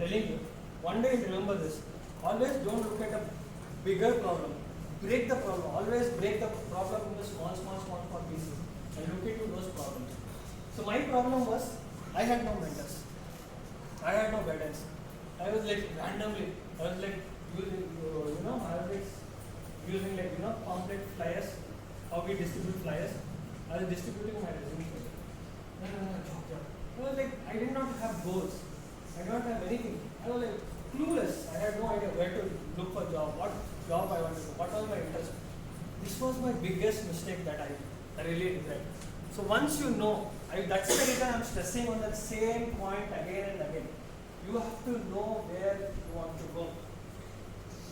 telling you, one day remember this. Always don't look at a bigger problem. Break the problem. Always break the problem into small pieces and look into those problems. So my problem was I had no mentors. I had no guidance. I was like randomly. I was like using, pamphlet flyers. How we distribute flyers. I was distributing my resume. I was like, I did not have goals. I did not have anything. I was like clueless. I had no idea where to look for job, what job I wanted to do, what was my interest. This was my biggest mistake that I really regret. So once you know, that's the reason I'm stressing on that same point again and again. You have to know where you want to go.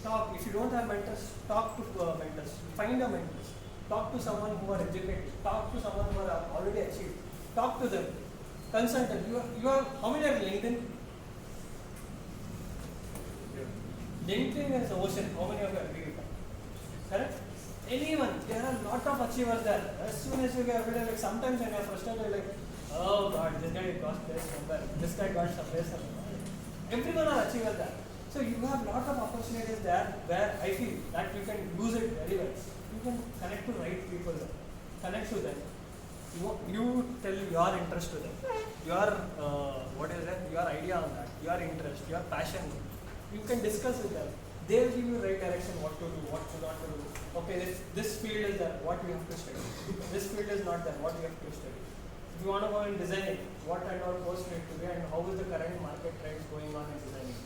Talk. If you don't have mentors, talk to mentors. Find a mentors. Talk to someone who are educated. Talk to someone who are already achieved. Talk to them. Consult them. You are how many are LinkedIn? LinkedIn is the ocean. How many of you agree with that? Correct? Anyone. There are a lot of achievers there. As soon as you get like sometimes when you are frustrated, you're like, oh God, this guy got this somewhere. This guy got some place somewhere. Everyone are achievers there. So you have a lot of opportunities there where I feel that you can use it very well. You can connect to right people there. Connect to them. You tell your interest to them. Your your idea on that, your interest, your passion. You can discuss with them. They will give you right direction, what to do, what to not to do. Okay, this field is there, what we have to study. This field is not there, what we have to study. If you want to go in designing, what kind of course you need to be and how is the current market trends going on in designing.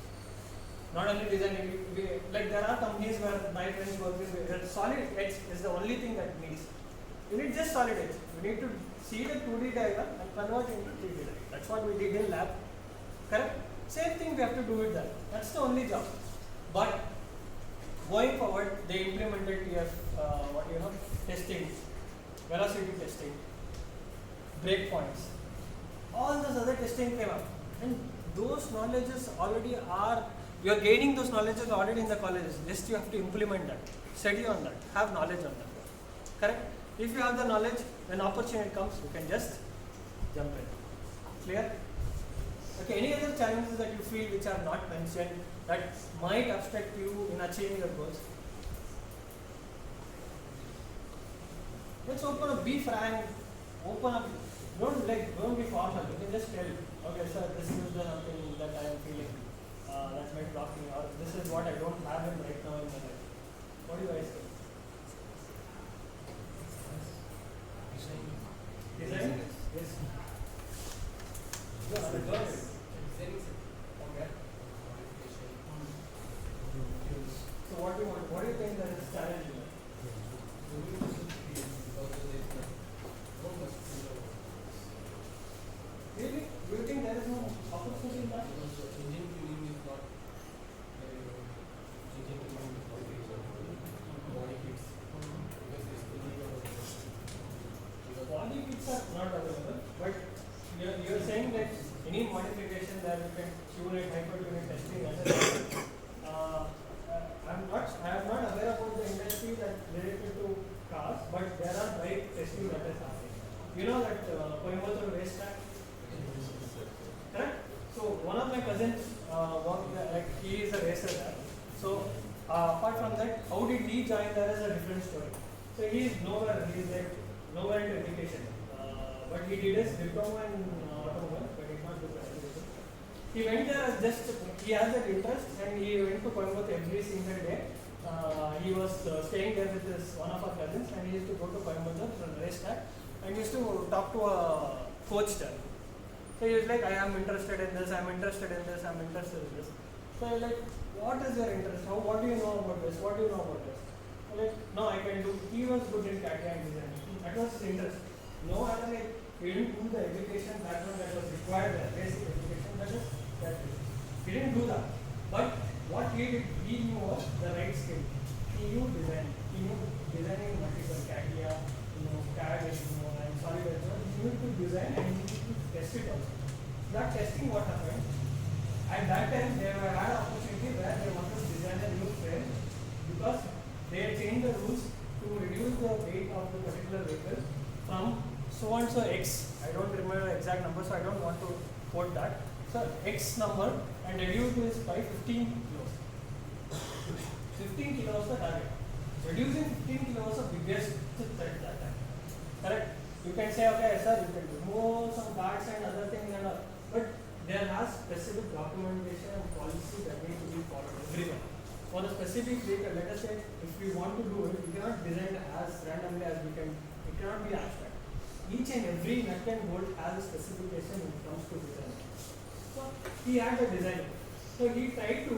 Not only designing, like there are companies where my friends work with solid edge is the only thing that needs. You need just solid edge. You need to see the 2D diagram and convert into 3D diagram. That's what we did in lab. Correct? Same thing we have to do with that. That's the only job. But going forward, they implemented testing, velocity testing, breakpoints. All those other testing came up. And those knowledges already are, you are gaining those knowledges already in the colleges. Just you have to implement that, study on that, have knowledge on that. Correct? If you have the knowledge, when opportunity comes, you can just jump in. Clear? Okay, any other challenges that you feel which are not mentioned that might obstruct you in achieving your goals? Let's open up, be frank, open up, don't be formal. You can just tell, okay sir, this is the something that I am feeling, that's my blocking, or this is what I don't have in right now in my life. What do you guys think? Design? Yes. Okay. So what do you want? What do you think that is challenging? Really? Do you think there is no opportunity in that? Body kits are not available, but you are saying that any modification that you can tune it, hyper-tune testing, etc. I am not aware about the industry that related to cars, but there are bike testing that is happening. You know that Coimbatore racetrack? Correct? So one of my cousins worked there, like he is a racer there. So apart from that, how did he join there is a different story. So he is nowhere into education. But he did his diploma in automobile, but he did not do education. He went there as he has an interest and he went to Coimbatore every single day. He was staying there with one of our cousins and he used to go to Coimbatore from the racetrack and he used to talk to a coach there. So he was like, I am interested in this, I'm interested in this, I'm interested in this. So I was like, what is your interest? What do you know about this? What do you know about this? I was like, no, I can do. He was good in CAD and design. That was his interest. No, I was like, he didn't do the education background that was required there, basic education, that he didn't do that. But what he did, he knew was the right skill. He knew design. He knew designing multiple CAD, CAD, and solid edge. He knew to design and he knew to test it also. That testing, what happened? At that time, they had an opportunity where they wanted to design a new frame because they had changed the rules to reduce the weight of the particular vehicle from so and so X. I don't remember the exact number, so I don't want to quote that. So X number and reduce this by 15 kilos. 15 kilos the target. Reducing 15 kilos is the biggest threat that time. Correct? You can say, okay, sir, you can remove some cards and other things and all. But there has specific documentation and policy that need to be followed everyone. For a specific data, let us say, if we want to do it, we cannot design as randomly as we can. It cannot be abstract. Each and every nut and bolt has a specification when it comes to design. So he had a design. So he tried to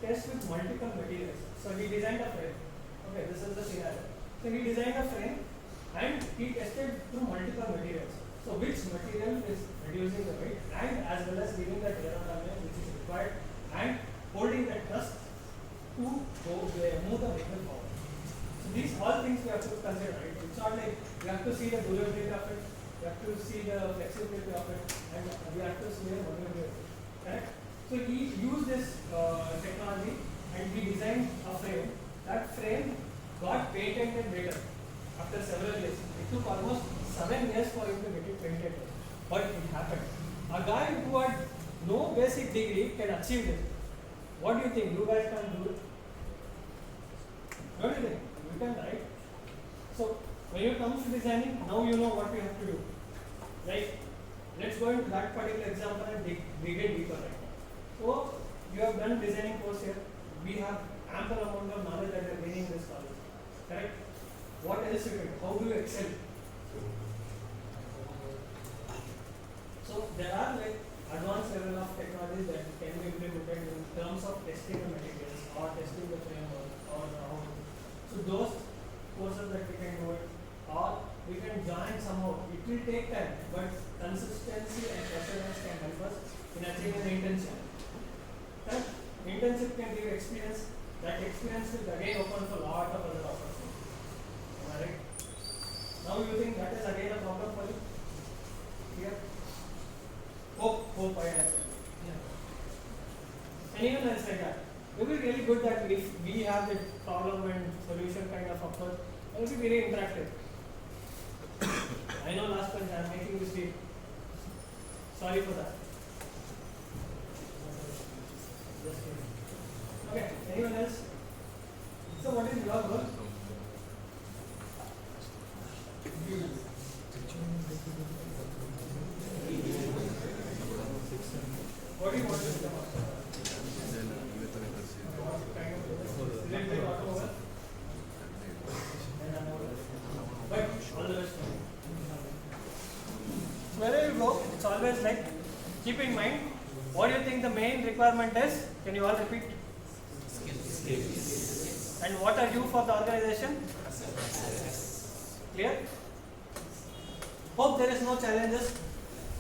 test with multiple materials. So he designed a frame. Okay, this is the scenario. So he designed a frame and he tested through multiple materials. So which material is reducing the weight and as well as giving the aerodynamic which is required and holding the thrust to move the vehicle forward. So these all things we have to consider, right? It's not like we have to see the durability of it, we have to see the flexibility of it, and we have to see the mobility of it. Correct? So he used this technology and he designed a frame. That frame got patented later after several years. It took almost 7 years for him to get it patented. But it happened. A guy who had no basic degree can achieve this. What do you think? You guys can do it? What do you think? You can, right? So when it comes to designing, now you know what we have to do. Right? Let's go into that particular example and dig it deeper right now. So you have done designing course here. We have ample amount of knowledge that we are gaining in this college. Correct? What else you can do? How do you excel? So there are like advanced level of technologies that can be implemented in terms of testing the materials or testing the framework or how. So those courses that we can do it, or we can join somehow. It will take time, but consistency and perseverance can help us in achieving the internship. Right? Internship can give experience. That experience will again open for a lot of other opportunities. Am I right? Now you think that is again a problem for you? Here? Hope I answered. Yeah. Anyone else like that? It will be really good that if we have the problem and solution kind of approach, it will be very interactive. I know last time I am making this deep. Sorry for that. Okay, anyone else? So what is your goal? What do you want to become? But all the best. Wherever you go, it's always like, keep in mind, what do you think the main requirement is? Can you all repeat? Skills. And what are you for the organization? Clear? Hope there is no challenges.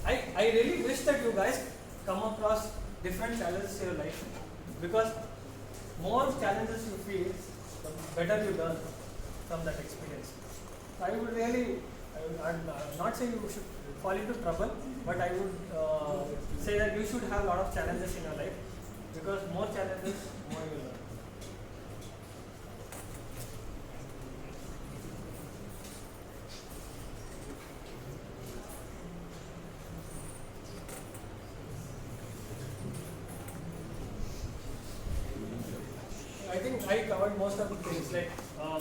I really wish that you guys come across different challenges in your life, because more challenges you feel, the better you learn from that experience. I would really, I'm not saying you should fall into trouble, but I would say that you should have a lot of challenges in your life, because more challenges, more you learn. I think I covered most of the things. Like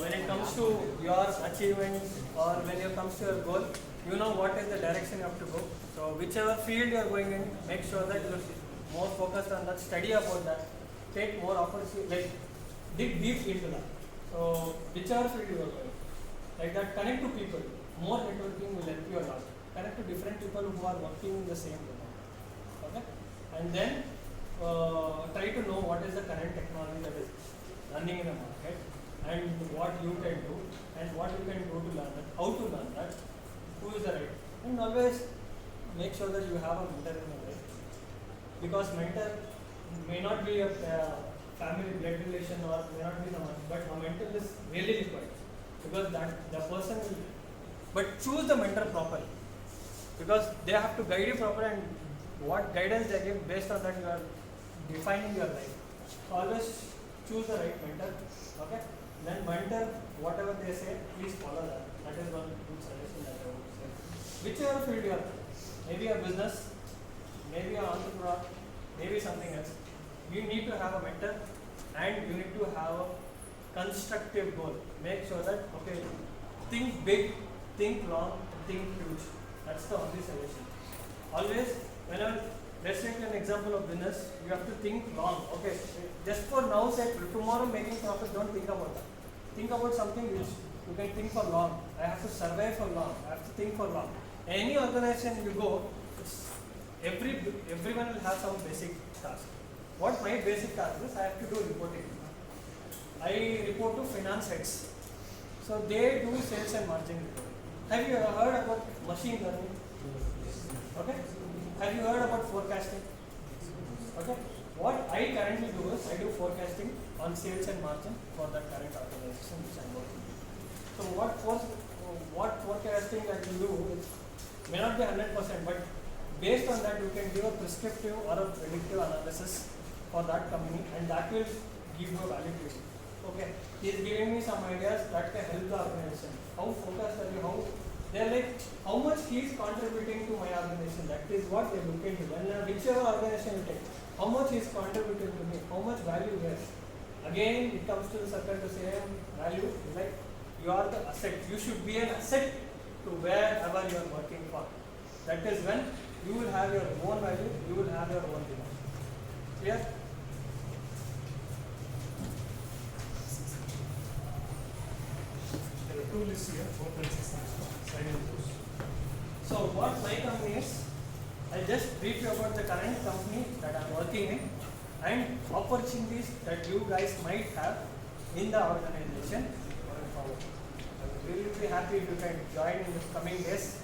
when it comes to your achievements or when it comes to your goal, you know what is the direction you have to go. So whichever field you are going in, make sure that you're more focused on that, study about that, take more opportunity, like dig deep into that. So whichever field you are going, like that, connect to people. More networking will help you a lot. Connect to different people who are working in the same domain. Okay, and then try to know what is the current technology that is running in the market and what you can do and what you can do to learn it, how to learn that, who is the right, and always make sure that you have a mentor in your life, because mentor may not be a family blood relation or may not be someone, but a mentor is really required, because that the person will, but choose the mentor properly, because they have to guide you properly, and what guidance they give, based on that you are defining your life. So always choose the right mentor. Okay, then mentor, whatever they say, please follow that. That is one good suggestion that I would say. Whichever field you are, maybe a business, maybe an entrepreneur, maybe something else. You need to have a mentor and you need to have a constructive goal. Make sure that, okay, think big, think long, think huge. That's the only solution. Always, whenever, let's take an example of business, you have to think long. Okay, just for now, say tomorrow making profit, don't think about that. Think about something which you can think for long. I have to survive for long. I have to think for long. Any organization you go, everyone will have some basic task. What my basic task is, I have to do reporting. I report to finance heads. So they do sales and margin reporting. Have you heard about machine learning? Okay. Have you heard about forecasting? Okay. What I currently do is I do forecasting on sales and margin for the current organization which I'm working with. So what forecasting that you do is may not be 100%, but based on that you can give a prescriptive or a predictive analysis for that company, and that will give you value to you. Okay, he is giving me some ideas that can help the organization. How focused are you? How they're like, how much he is contributing to my organization? That is what they look into. When whichever organization you take, how much he is contributing to me? How much value he has? Again, it comes to the circle the same value. Like you are the asset. You should be an asset to wherever you are working for. That is when you will have your own value. You will have your own demand. Clear? Tool is here, 4.6 So what my company is, I'll just brief you about the current company that I'm working in and opportunities that you guys might have in the organization going forward. We will be happy if you can join in the coming days,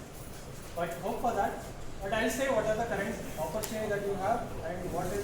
but hope for that. But I'll say what are the current opportunities that you have and what is